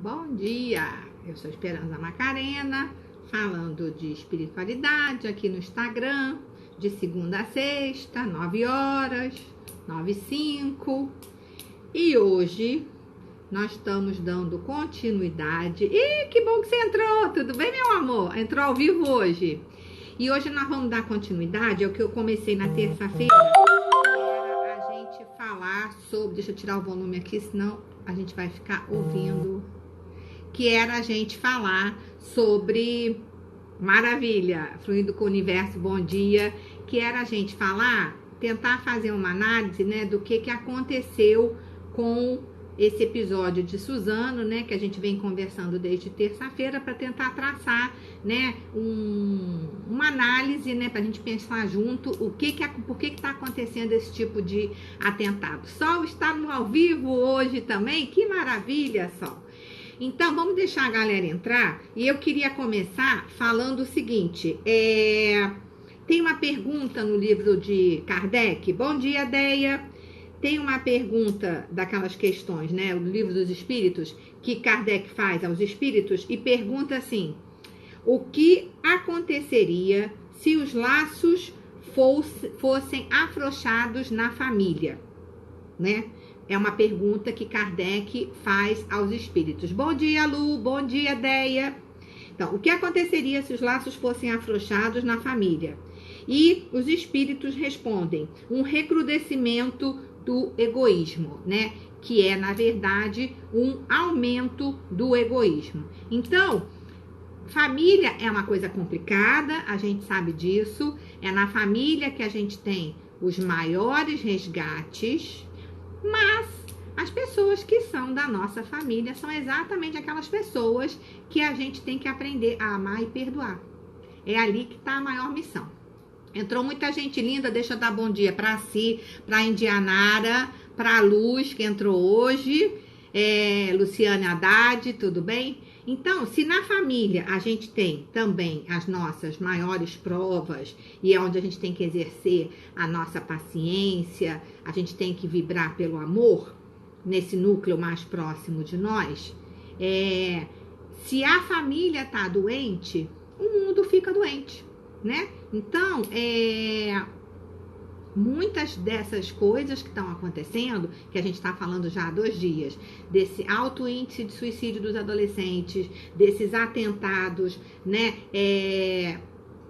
Bom dia, eu sou Esperança Macarena, falando de espiritualidade aqui no Instagram, de segunda a sexta, 9 horas, 9h05. E hoje nós estamos dando continuidade. Ih, que bom que você entrou! Tudo bem, meu amor? Entrou ao vivo hoje. E hoje nós vamos dar continuidade ao que eu comecei na terça-feira. Era a gente falar sobre... Deixa eu tirar o volume aqui, senão a gente vai ficar ouvindo. Que era a gente falar sobre... Maravilha! Fluindo com o Universo, bom dia! Que era a gente falar, tentar fazer uma análise, né, do que aconteceu com esse episódio de Suzano, né, que a gente vem conversando desde terça-feira, para tentar traçar, né, uma análise, né, para a gente pensar junto por que está acontecendo esse tipo de atentado. Sol está no ao vivo hoje também, que maravilha, Sol! Então, vamos deixar a galera entrar, e eu queria começar falando o seguinte, tem uma pergunta no livro de Kardec. Bom dia, Deia! Tem uma pergunta daquelas questões, né? O livro dos espíritos, que Kardec faz aos espíritos e pergunta assim: o que aconteceria se os laços fossem afrouxados na família, né? É uma pergunta que Kardec faz aos espíritos. Bom dia, Lu. Bom dia, Deia. Então, o que aconteceria se os laços fossem afrouxados na família? E os espíritos respondem: um recrudescimento do egoísmo, né? Que é, na verdade, um aumento do egoísmo. Então, família é uma coisa complicada, a gente sabe disso. É na família que a gente tem os maiores resgates, mas as pessoas que são da nossa família são exatamente aquelas pessoas que a gente tem que aprender a amar e perdoar. É ali que está a maior missão. Entrou muita gente linda, deixa eu dar bom dia para Si, para Indianara, para Luz, que entrou hoje, Luciane Haddad, tudo bem? Então, se na família a gente tem também as nossas maiores provas, e é onde a gente tem que exercer a nossa paciência, a gente tem que vibrar pelo amor, nesse núcleo mais próximo de nós, se a família tá doente, o mundo fica doente, né? Então, muitas dessas coisas que estão acontecendo, que a gente está falando já há 2 dias, desse alto índice de suicídio dos adolescentes, desses atentados, né?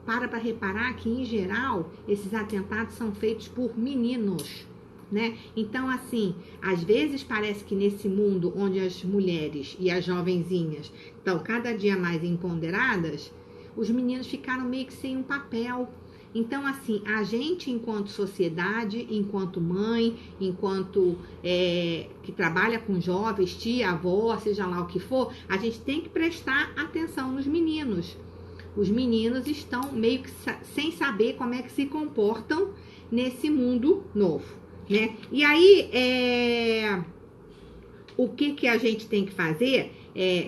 Para reparar que, em geral, esses atentados são feitos por meninos, né? Então, assim, às vezes parece que nesse mundo onde as mulheres e as jovenzinhas estão cada dia mais empoderadas, os meninos ficaram meio que sem um papel. Então, assim, a gente, enquanto sociedade, enquanto mãe, enquanto que trabalha com jovens, tia, avó, seja lá o que for, a gente tem que prestar atenção nos meninos. Os meninos estão meio que sem saber como é que se comportam nesse mundo novo, né? E aí, o que a gente tem que fazer,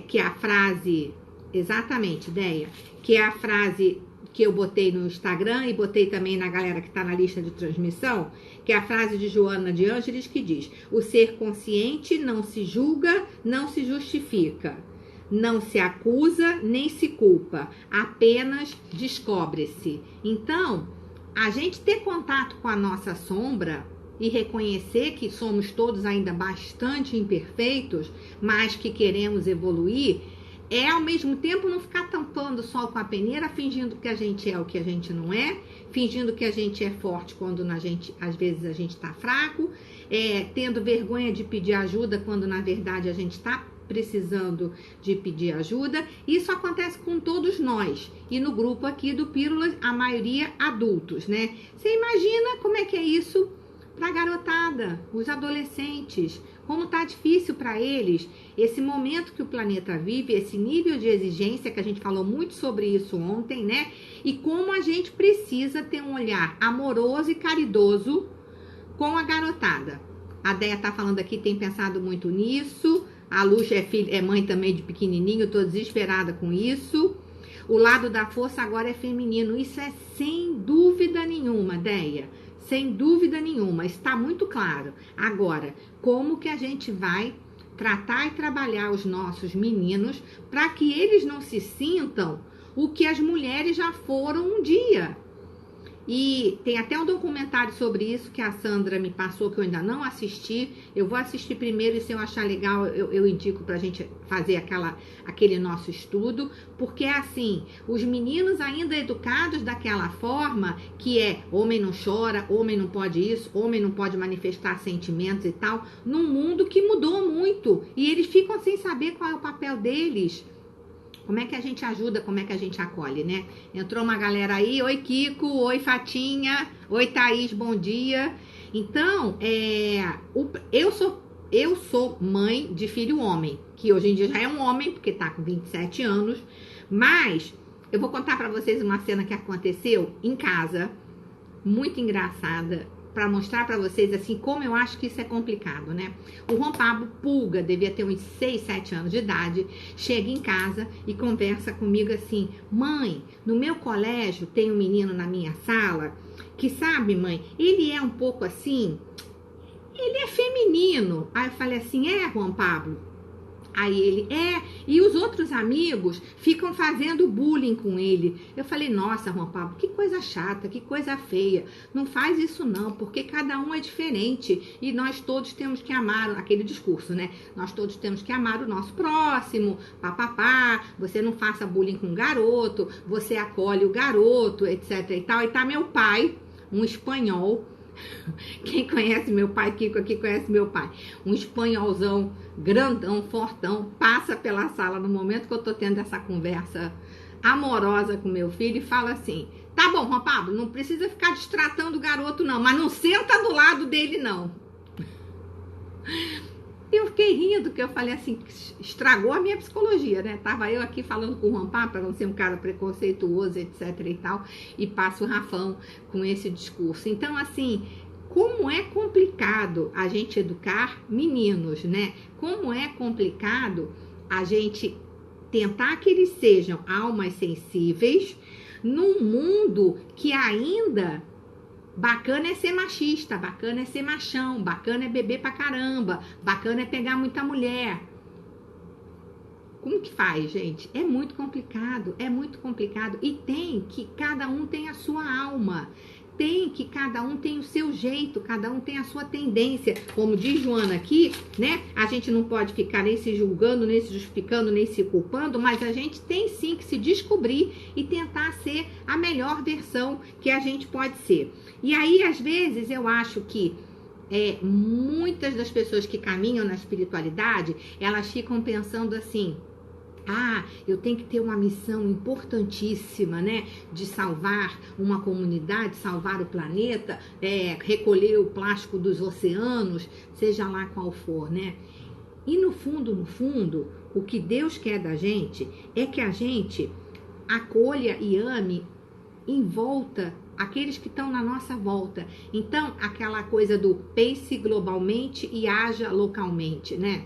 que a frase... Exatamente, Deia, que é a frase que eu botei no Instagram e botei também na galera que está na lista de transmissão, que é a frase de Joana de Ângeles, que diz: o ser consciente não se julga, não se justifica, não se acusa, nem se culpa, apenas descobre-se. Então, a gente ter contato com a nossa sombra e reconhecer que somos todos ainda bastante imperfeitos, mas que queremos evoluir, ao mesmo tempo não ficar tampando o sol com a peneira, fingindo que a gente é o que a gente não é, fingindo que a gente é forte quando às vezes a gente está fraco, tendo vergonha de pedir ajuda quando na verdade a gente está precisando de pedir ajuda. Isso acontece com todos nós, e no grupo aqui do Pílulas, a maioria adultos, né? Você imagina como é que é isso para a garotada, os adolescentes, como tá difícil para eles esse momento que o planeta vive, esse nível de exigência, que a gente falou muito sobre isso ontem, né? E como a gente precisa ter um olhar amoroso e caridoso com a garotada. A Deia tá falando aqui, tem pensado muito nisso. A Luz é mãe também de pequenininho, tô desesperada com isso. O lado da força agora é feminino, isso é sem dúvida nenhuma, Deia. Sem dúvida nenhuma, está muito claro. Agora, como que a gente vai tratar e trabalhar os nossos meninos para que eles não se sintam o que as mulheres já foram um dia. E tem até um documentário sobre isso que a Sandra me passou, que eu ainda não assisti. Eu vou assistir primeiro e se eu achar legal, eu indico pra gente fazer aquele nosso estudo. Porque é assim, os meninos ainda educados daquela forma, que é homem não chora, homem não pode isso, homem não pode manifestar sentimentos e tal, num mundo que mudou muito. E eles ficam sem saber qual é o papel deles. Como é que a gente ajuda, como é que a gente acolhe, né? Entrou uma galera aí, oi Kiko, oi Fatinha, oi Thaís, bom dia. Então, eu sou mãe de filho homem, que hoje em dia já é um homem, porque tá com 27 anos, mas eu vou contar pra vocês uma cena que aconteceu em casa, muito engraçada, para mostrar para vocês assim como eu acho que isso é complicado, né? O Juan Pablo Pulga devia ter uns 6, 7 anos de idade, chega em casa e conversa comigo assim: mãe, no meu colégio tem um menino na minha sala que, sabe, mãe, ele é um pouco assim, ele é feminino. Aí eu falei assim: Juan Pablo? Aí ele, e os outros amigos ficam fazendo bullying com ele. Eu falei: nossa, Juan Pablo, que coisa chata, que coisa feia. Não faz isso não, porque cada um é diferente e nós todos temos que amar, aquele discurso, né? Nós todos temos que amar o nosso próximo, papapá, você não faça bullying com o garoto, você acolhe o garoto, etc e tal. E tá meu pai, um espanhol. Quem conhece meu pai, Kiko aqui conhece meu pai, um espanholzão, grandão, fortão, passa pela sala no momento que eu tô tendo essa conversa amorosa com meu filho e fala assim: tá bom, Juan Pablo, não precisa ficar destratando o garoto não, mas não senta do lado dele não. Eu fiquei rindo, que eu falei assim, estragou a minha psicologia, né? Tava eu aqui falando com o Juan Pablo, para não ser um cara preconceituoso, etc e tal, e passa o Rafão com esse discurso. Então, assim, como é complicado a gente educar meninos, né? Como é complicado a gente tentar que eles sejam almas sensíveis num mundo que ainda... Bacana é ser machista, bacana é ser machão, bacana é beber pra caramba, bacana é pegar muita mulher. Como que faz, gente? É muito complicado e tem que cada um tem a sua alma. Tem que cada um tem o seu jeito, cada um tem a sua tendência. Como diz Joana aqui, né? A gente não pode ficar nem se julgando, nem se justificando, nem se culpando, mas a gente tem sim que se descobrir e tentar ser a melhor versão que a gente pode ser. E aí, às vezes, eu acho que muitas das pessoas que caminham na espiritualidade, elas ficam pensando assim: eu tenho que ter uma missão importantíssima, né? De salvar uma comunidade, salvar o planeta, recolher o plástico dos oceanos, seja lá qual for, né? E no fundo, o que Deus quer da gente é que a gente acolha e ame em volta aqueles que estão na nossa volta. Então, aquela coisa do pense globalmente e haja localmente, né?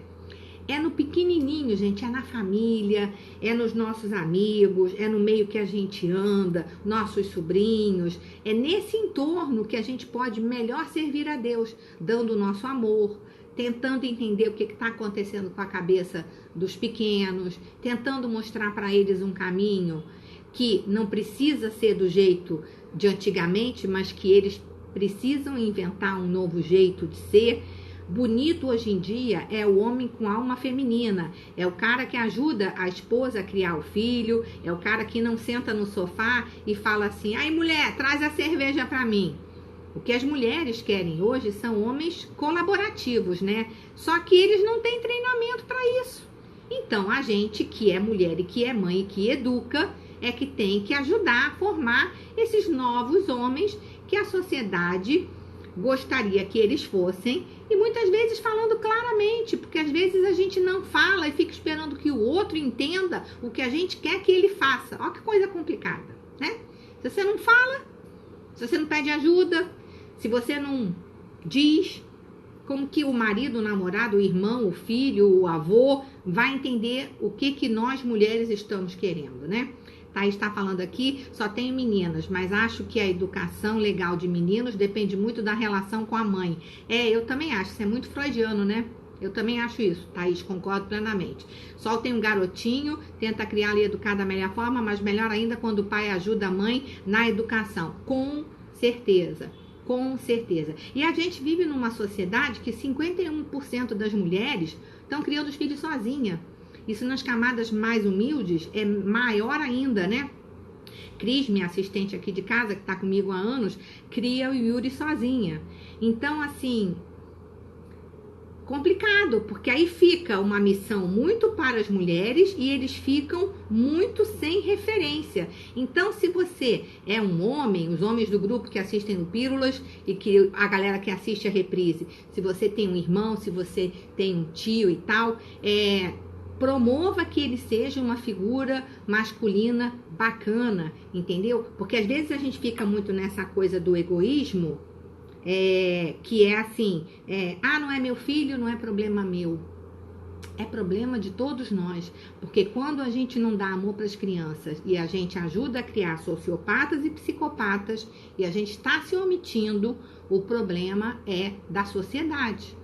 É no pequenininho, gente, é na família, é nos nossos amigos, é no meio que a gente anda, nossos sobrinhos. É nesse entorno que a gente pode melhor servir a Deus, dando o nosso amor, tentando entender o que está acontecendo com a cabeça dos pequenos, tentando mostrar para eles um caminho que não precisa ser do jeito de antigamente, mas que eles precisam inventar um novo jeito de ser. Bonito hoje em dia é o homem com alma feminina, é o cara que ajuda a esposa a criar o filho, é o cara que não senta no sofá e fala assim: ai mulher, traz a cerveja pra mim. O que as mulheres querem hoje são homens colaborativos, né? Só que eles não têm treinamento para isso. Então a gente que é mulher e que é mãe e que educa é que tem que ajudar a formar esses novos homens que a sociedade gostaria que eles fossem, e muitas vezes falando claramente, porque às vezes a gente não fala e fica esperando que o outro entenda o que a gente quer que ele faça. Olha que coisa complicada, né? Se você não fala, se você não pede ajuda, se você não diz, como que o marido, o namorado, o irmão, o filho, o avô vai entender o que nós mulheres estamos querendo, né? Thaís está falando aqui, só tenho meninas, mas acho que a educação legal de meninos depende muito da relação com a mãe. Eu também acho, isso é muito freudiano, né? Eu também acho isso, Thaís, concordo plenamente. Sol tem um garotinho, tenta criar e educar da melhor forma, mas melhor ainda quando o pai ajuda a mãe na educação. Com certeza, com certeza. E a gente vive numa sociedade que 51% das mulheres estão criando os filhos sozinha. Isso nas camadas mais humildes é maior ainda, né? Cris, minha assistente aqui de casa, que está comigo há anos, cria o Yuri sozinha. Então, assim, complicado, porque aí fica uma missão muito para as mulheres e eles ficam muito sem referência. Então, se você é um homem, os homens do grupo que assistem o Pílulas e que a galera que assiste a reprise, se você tem um irmão, se você tem um tio e tal, promova que ele seja uma figura masculina bacana, entendeu? Porque às vezes a gente fica muito nessa coisa do egoísmo, que é assim, não é meu filho, não é problema meu. É problema de todos nós, porque quando a gente não dá amor para as crianças e a gente ajuda a criar sociopatas e psicopatas e a gente está se omitindo, o problema é da sociedade.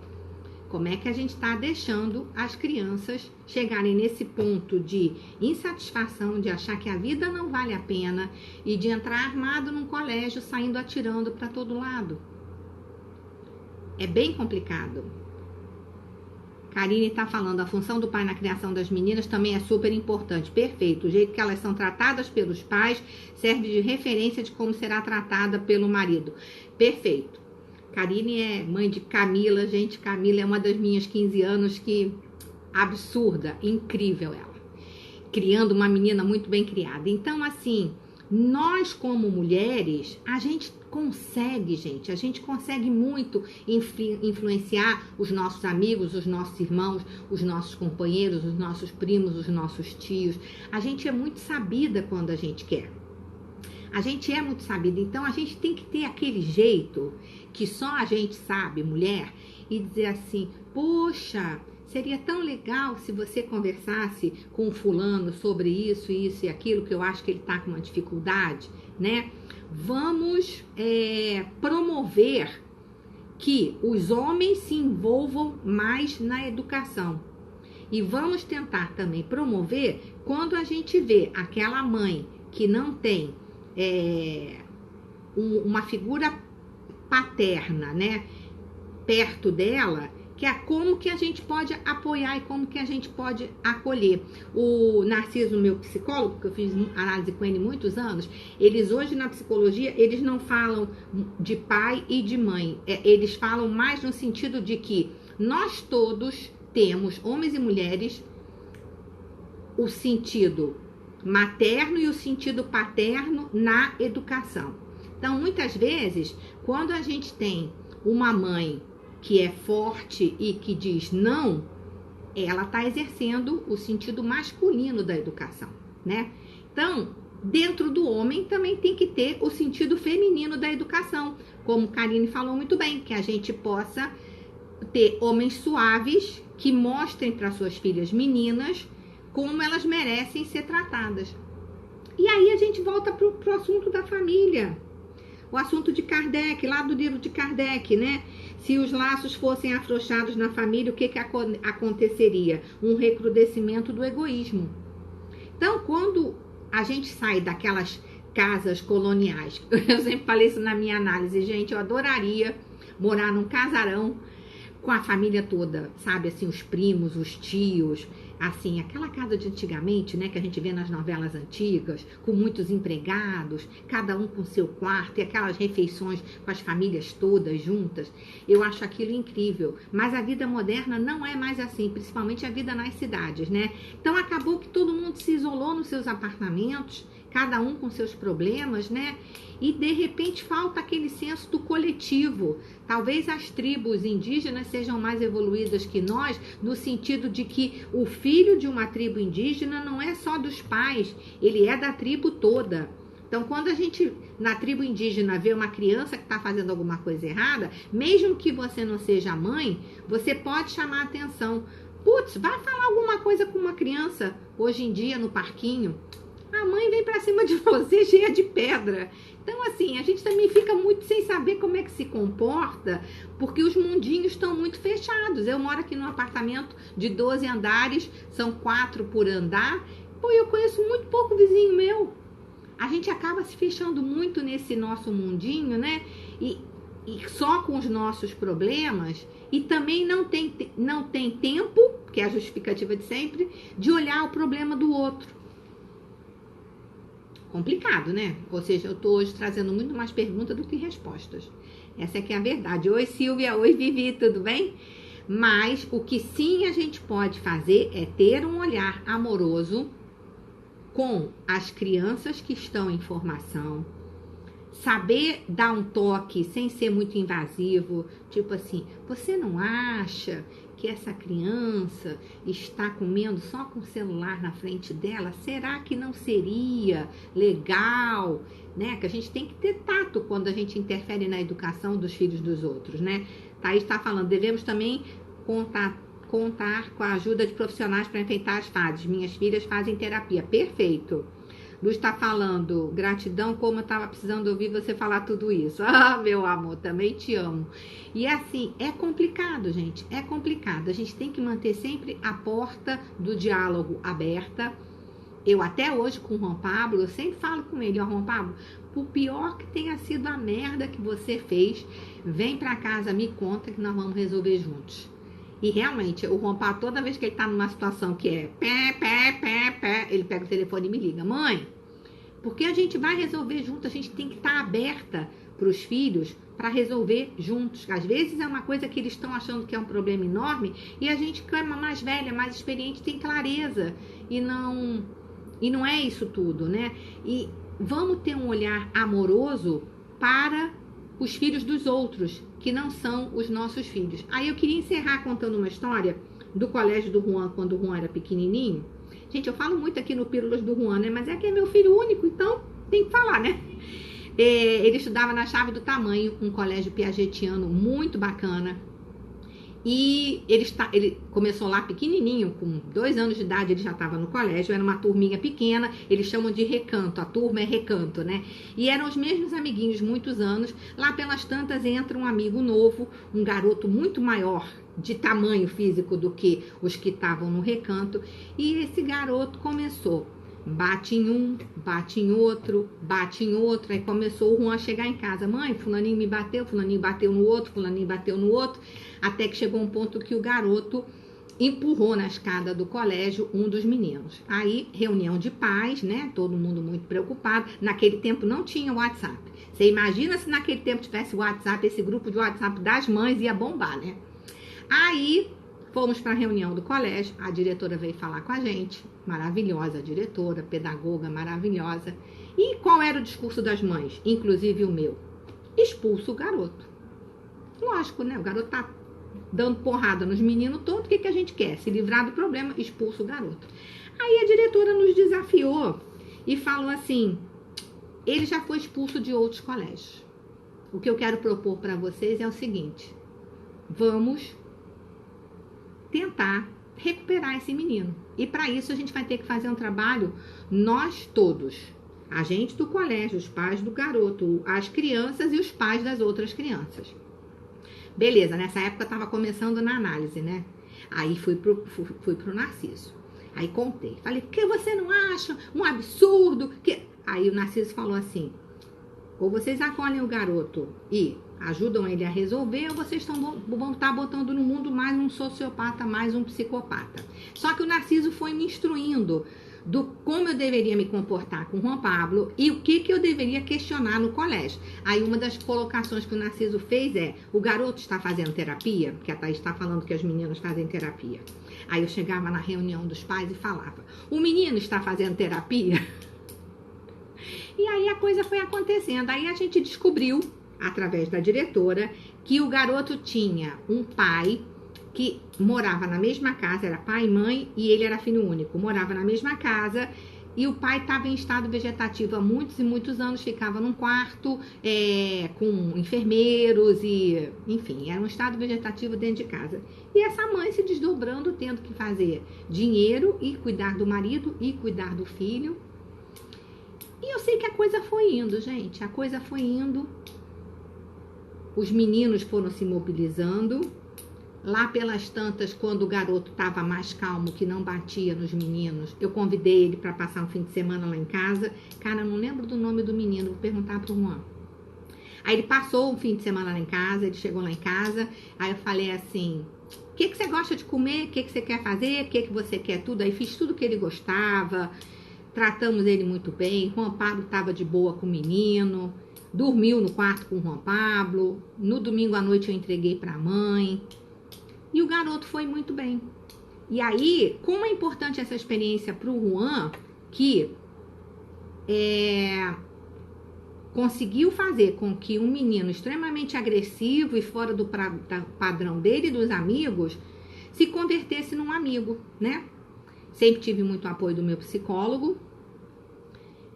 Como é que a gente está deixando as crianças chegarem nesse ponto de insatisfação, de achar que a vida não vale a pena e de entrar armado num colégio saindo atirando para todo lado? É bem complicado. Karine está falando, a função do pai na criação das meninas também é super importante. Perfeito. O jeito que elas são tratadas pelos pais serve de referência de como será tratada pelo marido. Perfeito. Karine é mãe de Camila, gente, Camila é uma das minhas 15 anos que absurda, incrível ela. Criando uma menina muito bem criada. Então, assim, nós como mulheres, a gente consegue muito influenciar os nossos amigos, os nossos irmãos, os nossos companheiros, os nossos primos, os nossos tios. A gente é muito sabida quando a gente quer. A gente é muito sabida, então a gente tem que ter aquele jeito que só a gente sabe, mulher, e dizer assim, poxa, seria tão legal se você conversasse com o fulano sobre isso, isso e aquilo, que eu acho que ele tá com uma dificuldade, né? Vamos promover que os homens se envolvam mais na educação. E vamos tentar também promover quando a gente vê aquela mãe que não tem uma figura paterna, né, perto dela, que é como que a gente pode apoiar e como que a gente pode acolher. O Narciso, meu psicólogo, que eu fiz análise com ele muitos anos, eles hoje na psicologia, eles não falam de pai e de mãe, eles falam mais no sentido de que nós todos temos, homens e mulheres, o sentido materno e o sentido paterno na educação. Então, muitas vezes, quando a gente tem uma mãe que é forte e que diz não, ela está exercendo o sentido masculino da educação, né? Então, dentro do homem também tem que ter o sentido feminino da educação, como Karine falou muito bem, que a gente possa ter homens suaves que mostrem para suas filhas meninas como elas merecem ser tratadas. E aí a gente volta para o assunto da família. O assunto de Kardec, lá do livro de Kardec, né? Se os laços fossem afrouxados na família, o que aconteceria? Um recrudescimento do egoísmo. Então, quando a gente sai daquelas casas coloniais, eu sempre falei isso na minha análise, gente, eu adoraria morar num casarão com a família toda, sabe, assim, os primos, os tios, assim, aquela casa de antigamente, né, que a gente vê nas novelas antigas, com muitos empregados, cada um com seu quarto, e aquelas refeições com as famílias todas juntas. Eu acho aquilo incrível, mas a vida moderna não é mais assim, principalmente a vida nas cidades, né? Então acabou que todo mundo se isolou nos seus apartamentos, cada um com seus problemas, né? E de repente falta aquele senso do coletivo. Talvez as tribos indígenas sejam mais evoluídas que nós, no sentido de que o filho de uma tribo indígena não é só dos pais, ele é da tribo toda. Então, quando a gente, na tribo indígena, vê uma criança que está fazendo alguma coisa errada, mesmo que você não seja mãe, você pode chamar a atenção. Putz, vai falar alguma coisa com uma criança hoje em dia no parquinho. a mãe vem pra cima de você cheia de pedra. Então, assim, a gente também fica muito sem saber como é que se comporta, porque os mundinhos estão muito fechados. Eu moro aqui num apartamento de 12 andares, são 4 por andar. Pô, eu conheço muito pouco vizinho meu. A gente acaba se fechando muito nesse nosso mundinho, né? E só com os nossos problemas, e também não tem tempo, que é a justificativa de sempre, de olhar o problema do outro. Complicado, né? Ou seja, eu tô hoje trazendo muito mais perguntas do que respostas. Essa é que é a verdade. Oi, Silvia. Oi, Vivi. Tudo bem? Mas o que sim a gente pode fazer é ter um olhar amoroso com as crianças que estão em formação, saber dar um toque sem ser muito invasivo, tipo assim, você não acha que essa criança está comendo só com o celular na frente dela? Será que não seria legal, né? Que a gente tem que ter tato quando a gente interfere na educação dos filhos dos outros, né? Thaís está falando, devemos também contar com a ajuda de profissionais para enfrentar as fases. Minhas filhas fazem terapia. Perfeito. Luz está falando, gratidão, como eu estava precisando ouvir você falar tudo isso. Ah, meu amor, também te amo. E assim, é complicado, gente, é complicado. A gente tem que manter sempre a porta do diálogo aberta. Eu até hoje com o Juan Pablo, eu sempre falo com ele, ó, Juan Pablo, por pior que tenha sido a merda que você fez, vem pra casa, me conta que nós vamos resolver juntos. E realmente, o Juan Pablo, toda vez que ele tá numa situação que é pé, ele pega o telefone e me liga. Mãe, porque a gente vai resolver junto, a gente tem que estar aberta para os filhos para resolver juntos. Às vezes é uma coisa que eles estão achando que é um problema enorme e a gente, que é mais velha, mais experiente, tem clareza e não é isso tudo, né? E vamos ter um olhar amoroso para os filhos dos outros, que não são os nossos filhos. Aí eu queria encerrar contando uma história do colégio do Juan, quando o Juan era pequenininho. Gente, eu falo muito aqui no Pílulas do Juan, né? Mas é que é meu filho único, então tem que falar, né? Ele estudava na Chave do Tamanho, um colégio piagetiano muito bacana. E ele começou lá pequenininho, com 2 anos de idade ele já estava no colégio, era uma turminha pequena, eles chamam de recanto, a turma é recanto, né? E eram os mesmos amiguinhos, muitos anos. Lá pelas tantas entra um amigo novo, um garoto muito maior de tamanho físico do que os que estavam no recanto, e esse garoto começou, bate em um, bate em outro, aí começou o Juan a chegar em casa, mãe, fulaninho me bateu, fulaninho bateu no outro, fulaninho bateu no outro, até que chegou um ponto que o garoto empurrou na escada do colégio um dos meninos. Aí, reunião de pais, né, todo mundo muito preocupado, naquele tempo não tinha WhatsApp, você imagina se naquele tempo tivesse WhatsApp, esse grupo de WhatsApp das mães ia bombar, né? Aí, fomos para a reunião do colégio, a diretora veio falar com a gente, maravilhosa diretora, pedagoga maravilhosa. E qual era o discurso das mães? Inclusive o meu. Expulsa o garoto. Lógico, né? O garoto tá dando porrada nos meninos todos, o que a gente quer? Se livrar do problema, expulsa o garoto. Aí a diretora nos desafiou e falou assim, ele já foi expulso de outros colégios. O que eu quero propor para vocês é o seguinte, vamos tentar recuperar esse menino. E para isso a gente vai ter que fazer um trabalho, nós todos, a gente do colégio, os pais do garoto, as crianças e os pais das outras crianças. Beleza, nessa época eu tava começando na análise, né? Aí fui pro Narciso. Aí contei, falei, por que você não acha um absurdo? Aí o Narciso falou assim, ou vocês acolhem o garoto e ajudam ele a resolver, ou vocês vão estar botando no mundo mais um sociopata, mais um psicopata. Só que o Narciso foi me instruindo do como eu deveria me comportar com o Juan Pablo e o que eu deveria questionar no colégio. Aí uma das colocações que o Narciso fez é, o garoto está fazendo terapia? Porque a Thaís está falando que as meninas fazem terapia. Aí eu chegava na reunião dos pais e falava, o menino está fazendo terapia? E aí a coisa foi acontecendo. Aí a gente descobriu, através da diretora, que o garoto tinha um pai que morava na mesma casa, era pai e mãe, e ele era filho único, morava na mesma casa, e o pai estava em estado vegetativo há muitos e muitos anos, ficava num quarto com enfermeiros e, enfim, era um estado vegetativo dentro de casa. E essa mãe se desdobrando, tendo que fazer dinheiro e cuidar do marido e cuidar do filho. E eu sei que a coisa foi indo, gente. A coisa foi indo. Os meninos foram se mobilizando. Lá pelas tantas, quando o garoto estava mais calmo, que não batia nos meninos, eu convidei ele para passar um fim de semana lá em casa. Cara, eu não lembro do nome do menino, vou perguntar pro Juan. Aí ele passou um fim de semana lá em casa, ele chegou lá em casa, aí eu falei assim, o que você gosta de comer? O que você quer fazer? O que você quer? Tudo. Aí fiz tudo que ele gostava, tratamos ele muito bem. Juan Pablo estava de boa com o menino, dormiu no quarto com o Juan Pablo. No domingo à noite eu entreguei para a mãe. E o garoto foi muito bem. E aí, como é importante essa experiência para o Juan, que conseguiu fazer com que um menino extremamente agressivo e fora do padrão dele e dos amigos se convertesse num amigo, né? Sempre tive muito apoio do meu psicólogo.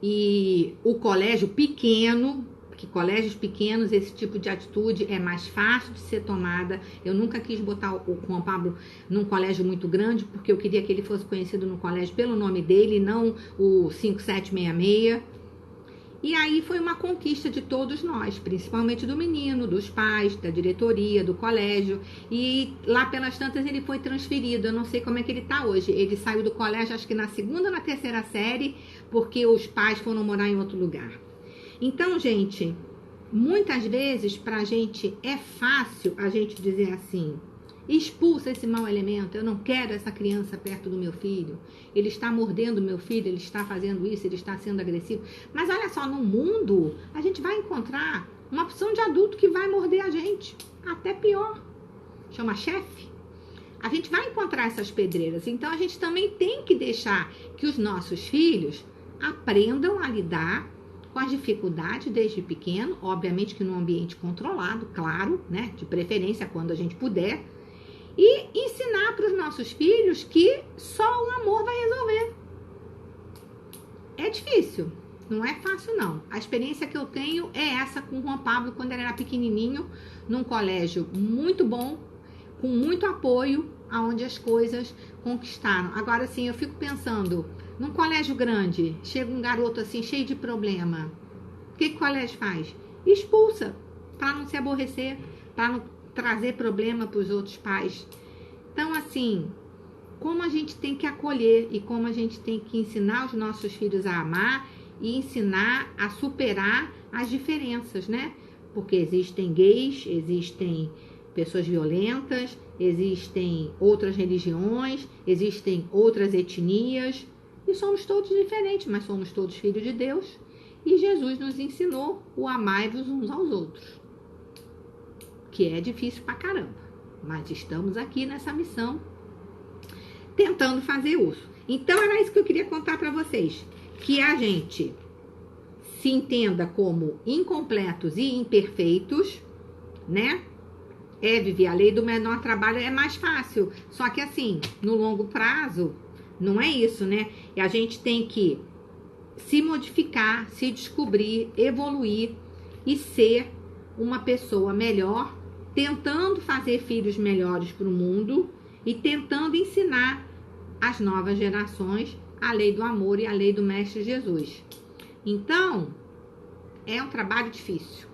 E o colégio pequeno, que colégios pequenos, esse tipo de atitude é mais fácil de ser tomada. Eu nunca quis botar o Juan Pablo num colégio muito grande, porque eu queria que ele fosse conhecido no colégio pelo nome dele, não o 5766. E aí foi uma conquista de todos nós, principalmente do menino, dos pais, da diretoria, do colégio. E lá pelas tantas ele foi transferido. Eu não sei como é que ele tá hoje. Ele saiu do colégio, acho que na 2ª ou na 3ª série, porque os pais foram morar em outro lugar. Então, gente, muitas vezes pra gente é fácil a gente dizer assim, expulsa esse mau elemento, eu não quero essa criança perto do meu filho, ele está mordendo meu filho, ele está fazendo isso, ele está sendo agressivo. Mas olha só, no mundo, a gente vai encontrar uma opção de adulto que vai morder a gente, até pior, chama chefe. A gente vai encontrar essas pedreiras, então a gente também tem que deixar que os nossos filhos aprendam a lidar com as dificuldades desde pequeno, obviamente que num ambiente controlado, claro, né, de preferência quando a gente puder, e ensinar para os nossos filhos que só o amor vai resolver. É difícil, não é fácil não. A experiência que eu tenho é essa com o Juan Pablo quando ele era pequenininho, num colégio muito bom, com muito apoio, aonde as coisas conquistaram. Agora sim, eu fico pensando, num colégio grande, chega um garoto assim, cheio de problema. O que o colégio faz? Expulsa, para não se aborrecer, para não trazer problema para os outros pais. Então, assim, como a gente tem que acolher e como a gente tem que ensinar os nossos filhos a amar e ensinar a superar as diferenças, né? Porque existem gays, existem pessoas violentas, existem outras religiões, existem outras etnias, e somos todos diferentes, mas somos todos filhos de Deus, e Jesus nos ensinou o amai-vos uns aos outros, que é difícil pra caramba, mas estamos aqui nessa missão, tentando fazer uso. Então era isso que eu queria contar pra vocês, que a gente se entenda como incompletos e imperfeitos, né? Viver a lei do menor trabalho é mais fácil, só que assim, no longo prazo, não é isso, né? E a gente tem que se modificar, se descobrir, evoluir e ser uma pessoa melhor, tentando fazer filhos melhores para o mundo e tentando ensinar as novas gerações a lei do amor e a lei do Mestre Jesus. Então, é um trabalho difícil.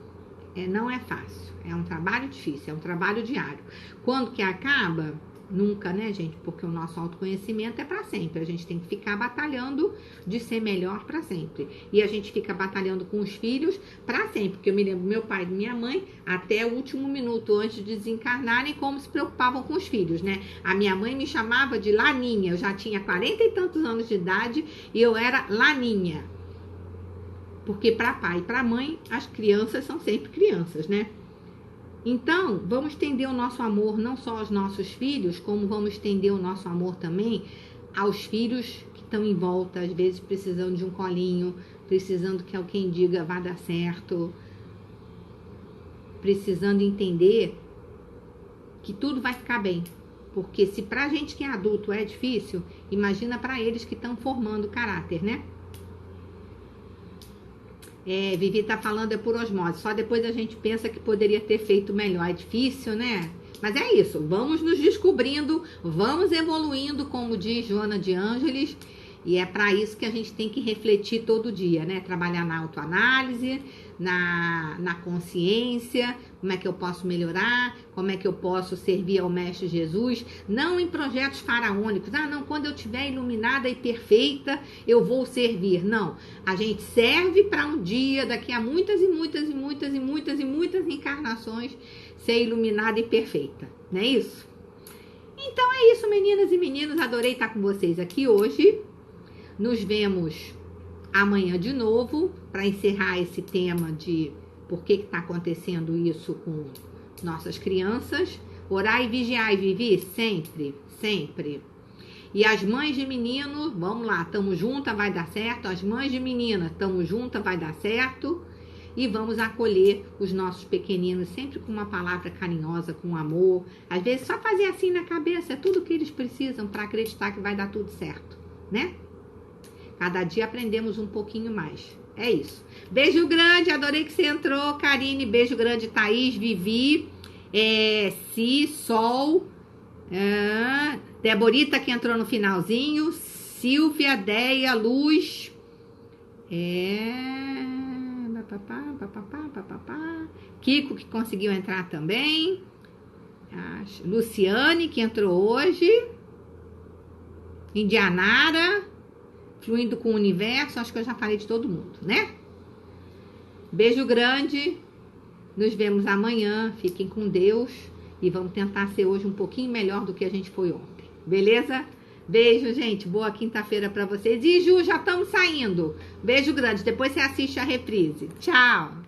Não é fácil. É um trabalho difícil, é um trabalho diário. Quando que acaba? Nunca, né, gente? Porque o nosso autoconhecimento é para sempre. A gente tem que ficar batalhando de ser melhor para sempre. E a gente fica batalhando com os filhos para sempre. Porque eu me lembro meu pai e minha mãe, até o último minuto antes de desencarnarem, como se preocupavam com os filhos, né? A minha mãe me chamava de Laninha. Eu já tinha 40 e tantos anos de idade e eu era Laninha. Porque para pai e para mãe, as crianças são sempre crianças, né? Então, vamos estender o nosso amor não só aos nossos filhos, como vamos estender o nosso amor também aos filhos que estão em volta, às vezes precisando de um colinho, precisando que alguém diga vai dar certo, precisando entender que tudo vai ficar bem. Porque se pra gente que é adulto é difícil, imagina pra eles que estão formando caráter, né? Vivi tá falando é por osmose, só depois a gente pensa que poderia ter feito melhor, é difícil, né? Mas é isso, vamos nos descobrindo, vamos evoluindo, como diz Joana de Ângeles, E é para isso que a gente tem que refletir todo dia, né? Trabalhar na autoanálise, na consciência, como é que eu posso melhorar, como é que eu posso servir ao Mestre Jesus, não em projetos faraônicos, não, quando eu estiver iluminada e perfeita, eu vou servir. Não, a gente serve para um dia, daqui a muitas e muitas e muitas e muitas e muitas encarnações, ser iluminada e perfeita, não é isso? Então é isso, meninas e meninos, adorei estar com vocês aqui hoje. Nos vemos amanhã de novo para encerrar esse tema de por que está acontecendo isso com nossas crianças. Orar e vigiar e viver sempre, sempre. E as mães de menino, vamos lá, tamo juntas, vai dar certo. As mães de menina, tamo juntas, vai dar certo. E vamos acolher os nossos pequeninos sempre com uma palavra carinhosa, com amor. Às vezes só fazer assim na cabeça, é tudo que eles precisam para acreditar que vai dar tudo certo, né? Cada dia aprendemos um pouquinho mais. É isso. Beijo grande, adorei que você entrou, Karine. Beijo grande, Thaís, Vivi, Sol, Deborita que entrou no finalzinho, Silvia, Deia, Luz, Kiko que conseguiu entrar também, Luciane que entrou hoje, Indianara, Fluindo com o Universo, acho que eu já falei de todo mundo, né? Beijo grande, nos vemos amanhã, fiquem com Deus e vamos tentar ser hoje um pouquinho melhor do que a gente foi ontem, beleza? Beijo, gente, boa quinta-feira pra vocês. E Ju, já estamos saindo. Beijo grande, depois você assiste a reprise. Tchau!